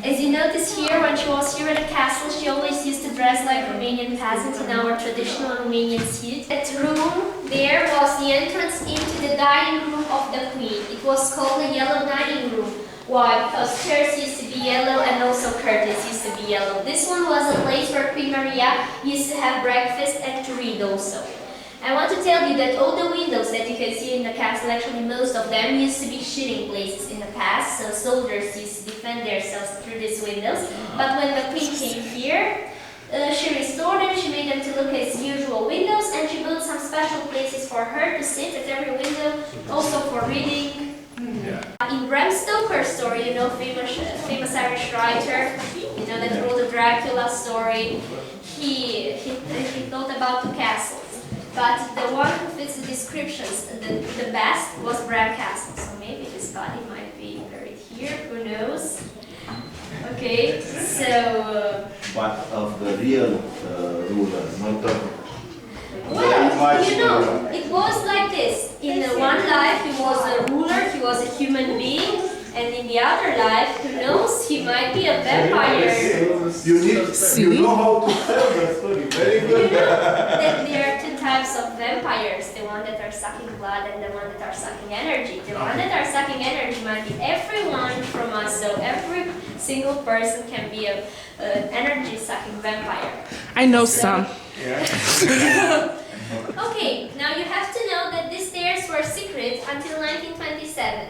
As you notice here, when she was here at the castle, she always used to dress like Romanian peasant in our traditional Romanian suit. That room there was the entrance into the dining room of the queen. It was called the yellow dining room. Why? Because chairs used to be yellow and also curtains used to be yellow. This one was a place where Queen Maria used to have breakfast and to read also. I want to tell you that all the windows that you can see in the castle, actually most of them used to be shooting places in the past, so soldiers used to defend themselves through these windows. But when the queen came here, she restored them, she made them to look as usual windows, and she built some special places for her to sit at every window, also for reading. In Bram Stoker's story, you know, famous Irish writer, you know, that wrote the Dracula story, he thought about two castles. But the one who fits the descriptions the best was Bran Castle. So maybe this body might be buried here, who knows? Okay, so... but of the real ruler, not the... Well, you know, it was like this. In one life he was a ruler, he was a human being, and in the other life, who knows, he might be a vampire. You know how to tell the story, very good. You know that there are two types of vampires, the one that are sucking blood and the one that are sucking energy. The one that are sucking energy might be everyone from us, so every single person can be an energy-sucking vampire. I know some. Okay, now you have to know that these stairs were secret until 1927.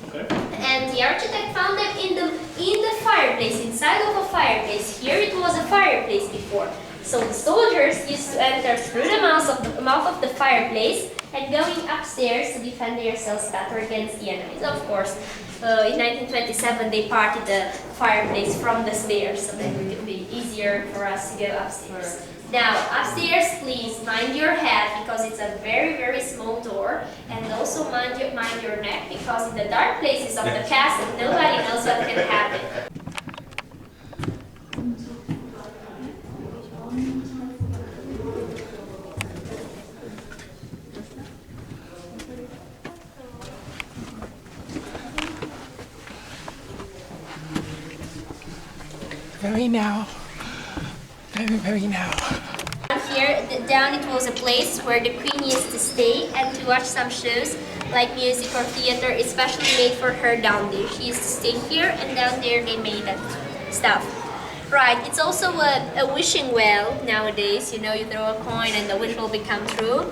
Okay. And the architect found them in the fireplace, inside of a fireplace. Here it was a fireplace before. So the soldiers used to enter through the mouth of the fireplace and going upstairs to defend themselves better against the enemies. Of course, in 1927 they parted the fireplace from the stairs so that it would be easier for us to go upstairs. Now, upstairs, please mind your head because it's a very, very small door, and also mind your neck because in the dark places of the castle, nobody knows what can happen. Very now. Very now. Here, down it was a place where the queen used to stay and to watch some shows like music or theater, especially made for her down there. She used to stay here and down there they made that stuff. Right, it's also a wishing well nowadays, you know, you throw a coin and the wish will become true.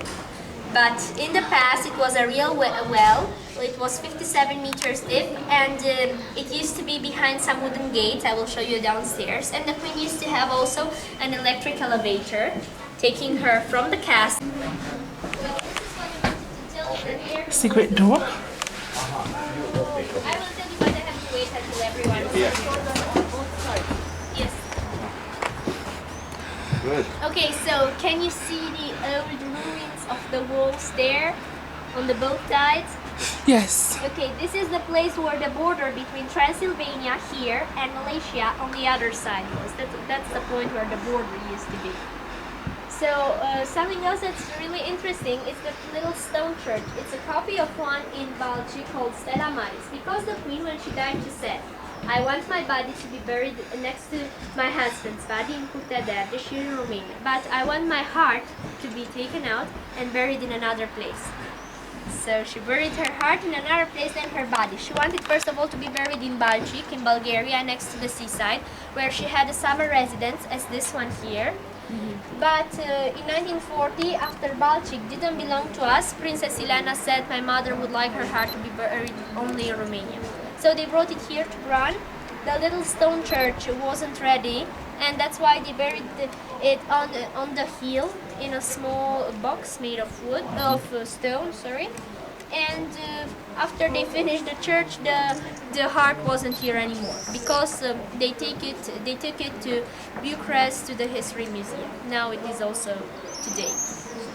But in the past it was a real well. It was 57 meters deep and it used to be behind some wooden gates. I will show you downstairs. And the queen used to have also an electric elevator taking her from the castle. Secret door? I will tell you, but I have to wait until everyone is Yes. Good. Okay, so can you see the old ruins of the walls there on the both sides? Yes. Okay, this is the place where the border between Transylvania here and Malaysia on the other side was. That's the point where the border used to be. So something else that's really interesting is that little stone church. It's a copy of one in Balci called Stella Maris. Because the queen, when she died, she said, I want my body to be buried next to my husband's body in Curtea d'Argeș here in Romania. But I want my heart to be taken out and buried in another place. So she buried her heart in another place than her body. She wanted first of all to be buried in Balcic in Bulgaria next to the seaside, where she had a summer residence as this one here. But in 1940, after Balchik didn't belong to us, Princess Ilana said my mother would like her heart to be buried only in Romania. So they brought it here to Bran. The little stone church wasn't ready, and that's why they buried it on the hill in a small box made of wood, stone. Sorry. And after they finished the church, the heart wasn't here anymore because they took it to Bucharest to the History Museum. Now it is also today.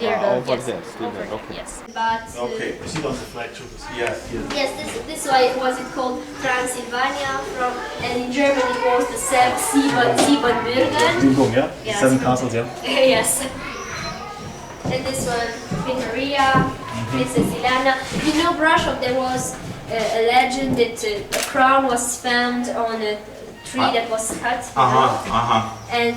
Over Yes, there, still over there, there, okay. yes. But Okay. You see on the flag too. Yes. yes, this why was it called Transylvania from, and in German it was the Siebenbürgen. Bildung, yeah? Yes. Seven castles, yeah? Yes. And this one, Queen Maria, Princess Ilana. You know, Brashov, there was a legend that a crown was found on a tree that was cut. You know? And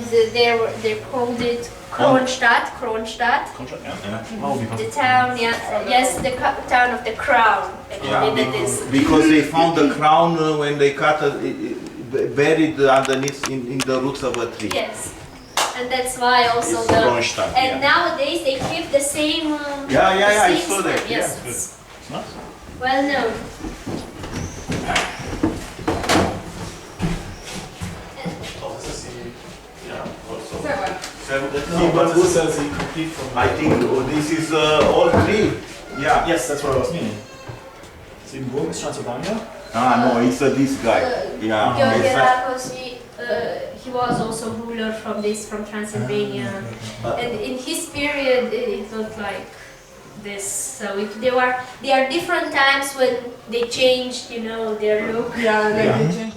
they called it Kronstadt. Contract, yeah. Oh, The town, yes, the town of the crown. Yeah, That is. because they found the crown when they cut buried underneath in the roots of a tree. Yes. And that's why also It's the Kronstadt, and yeah. nowadays they keep the same I same saw that, square. yeah. Yes, It's nice. well known. Oh, this is the, yeah, also. See, but This is the complete from. I think this is all three. Yeah. Yes, that's what I was meaning. Siebenburg is Transylvania. No, it's this guy. Yeah. George it's Rakos, he was also ruler from Transylvania, and in his period it looked like this. So there are different times when they changed, you know, their look. Yeah, they changed